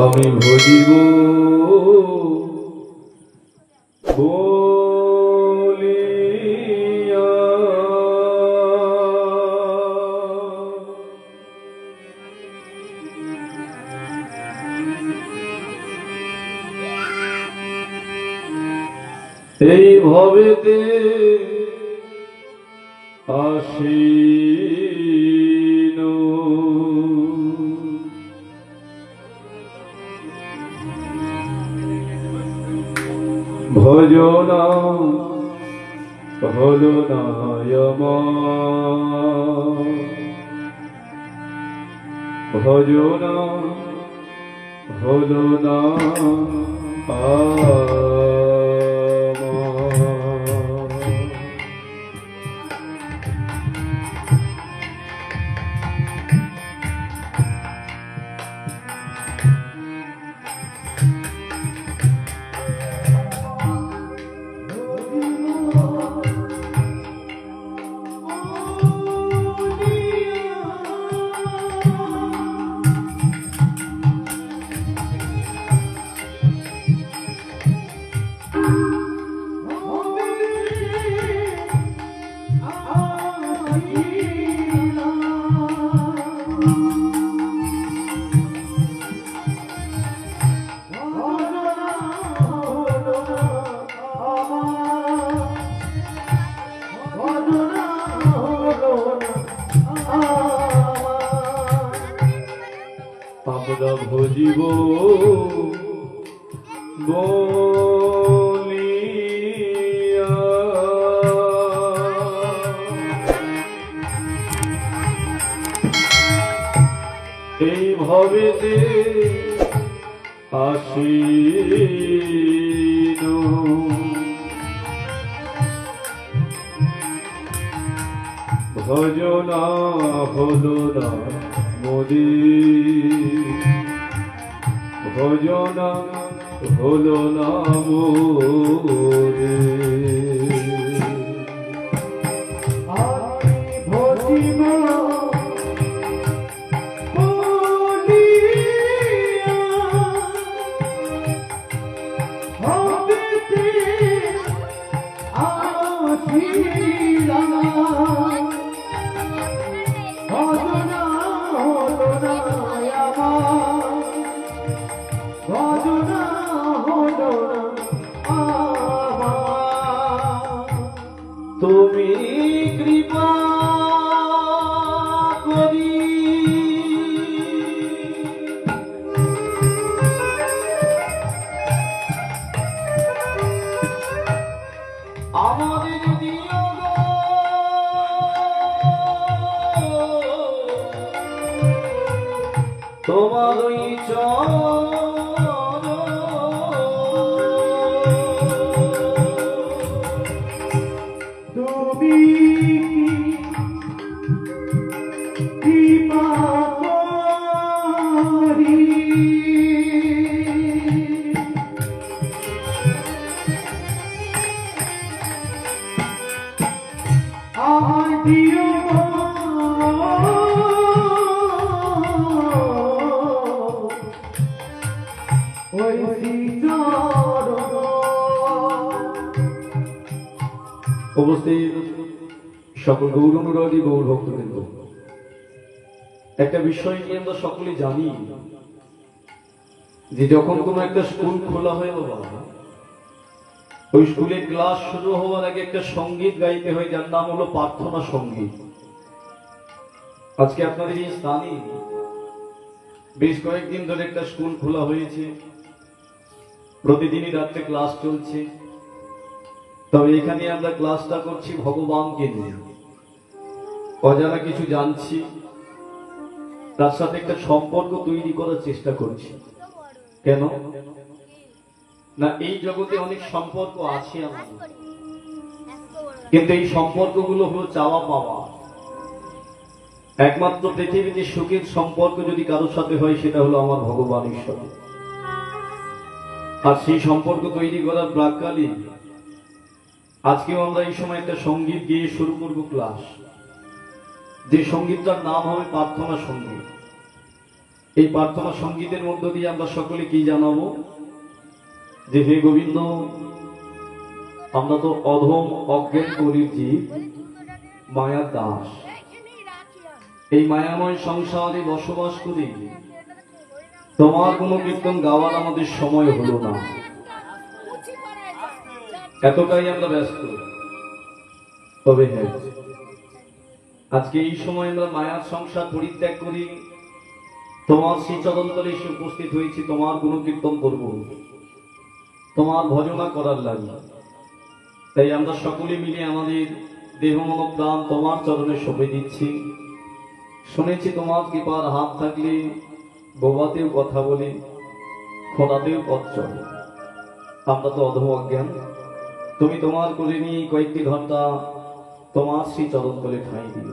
আমি ভজিব বলিয়া এই ভবেতে আসিন ভজনা হল না ভজনা হল না আমরা ভজিব বলিয়া এই ভবেতে আসিন ভজনা হল না ভজনা হল না মোরে ভজিব তুমি কৃপা করি আমাদের দিও তোমার উপস্থিত সকল গৌর অনুরাগী গৌর ভক্তবৃন্দ, একটা বিষয় নিয়ে আমরা সকলেই জানি যে যখন কোনো একটা স্কুল খোলা হয় বাবা, ওই স্কুলে ক্লাস শুরু হওয়ার আগে একটা সঙ্গীত গাইতে হয়, যার নাম হলো প্রার্থনা সঙ্গীত। আজকে আপনাদের এই স্থানে বেশ কয়েকদিন ধরে একটা স্কুল খোলা হয়েছে, প্রতিদিনই রাত্রে ক্লাস চলছে। তবে এখানে আমরা ক্লাসটা করছি ভগবানকে নিয়ে, অজানা কিছু জানছি, তার সাথে একটা সম্পর্ক তৈরি করার চেষ্টা করছি। কেন না, এই জগতে অনেক সম্পর্ক আছে আমাদের, কিন্তু এই সম্পর্কগুলো হলো চাওয়া পাওয়া। একমাত্র পৃথিবীতে সুখের সম্পর্ক যদি কারোর সাথে হয়, সেটা হলো আমার ভগবানের সাথে। আর সেই সম্পর্ক তৈরি করার প্রাককালীন আজকেও আমরা এই সময় একটা সঙ্গীত গিয়ে শুরু করব ক্লাস, যে সঙ্গীতটার নাম হবে প্রার্থনা সঙ্গীত। এই প্রার্থনা সঙ্গীতের মধ্য দিয়ে আমরা সকলে কি জানাবো, যে হে গোবিন্দ, আমরা তো অধম অজ্ঞান কলির জীব, মায়ার দাস, এই মায়াময় সংসারে বসবাস করি। তোমার কোনো কীর্তন গাওয়ার আমাদের সময় হলো না, এতটাই আমরা ব্যস্ত। তবে হ্যাঁ, আজকে এই সময় আমরা মায়ার সংসার পরিত্যাগ করি, তোমার শ্রীচরণতলে এসে উপস্থিত হয়েছি তোমার গুণ কীর্তন করব, তোমার ভজনা করার লাগবে। তাই আমরা সকলে মিলে আমাদের দেহ মন প্রাণ তোমার চরণে সঁপে দিচ্ছি। শুনেছি তোমার কৃপার হাত থাকলে বোবাতেও কথা বলে, খোঁড়াতেও পথ চলে। আমরা তো অধম অজ্ঞান, তুমি তোমার করে নিয়ে কয়েকটি ঘন্টা তোমার শ্রীচরণ তলে ঠাঁই দিল।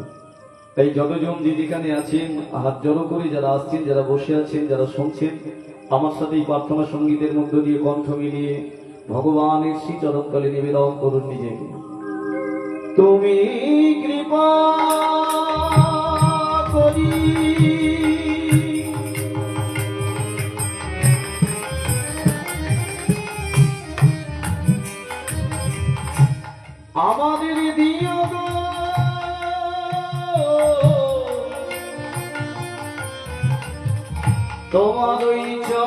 তাই যতজন যে যেখানে আছেন হাত জড়ো করে, যারা আসছেন, যারা বসে আছেন, যারা শুনছেন, আমার সাথে এই প্রার্থনা সঙ্গীতের মধ্য দিয়ে কণ্ঠ মিলিয়ে ভগবানের শ্রীচরণ তলে নিবেদন করুন নিজেকে। তুমি কৃপা করি আমাদের দিও গো, তোমার ওই তুমি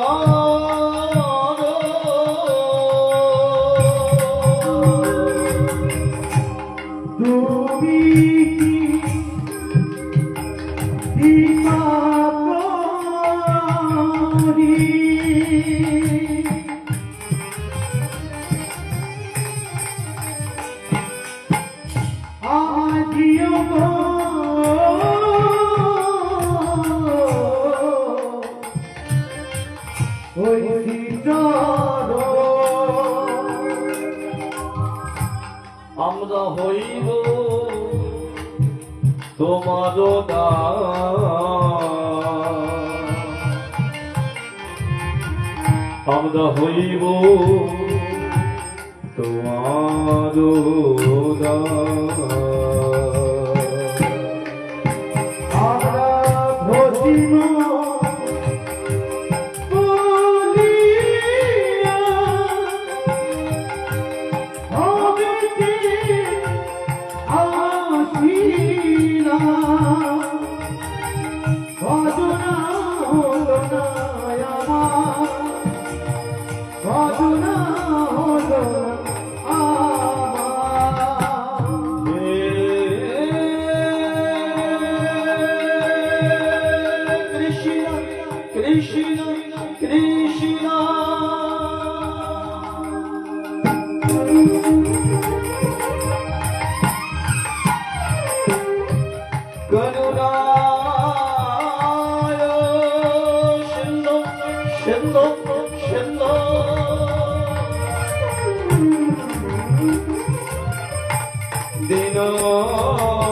আমরা হইব তোমার আমরা হইব তোমার আমরা ভজিব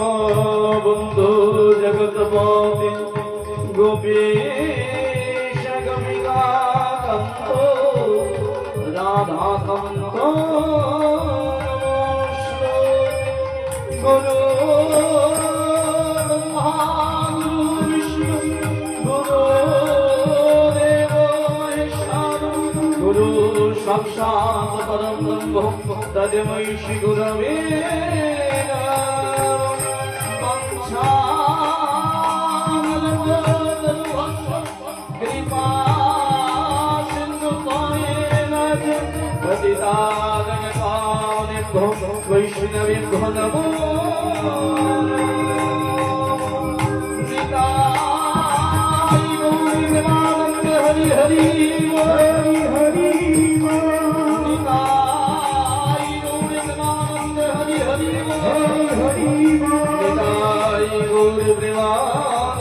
দীনবন্ধু জগৎপতি গোপীশ গমিকান্ত রাধাকান্ত গুরু বিষ্ণু গুরু সাক্ষাৎ পরম ব্রহ্ম তস্मै শ্রী গুরবে কৃপা সিন্ধু বৈষ্ণবেভ্যো নমো হরি হরি হরি হরি হরি হরি গৌর প্রেমানন্দ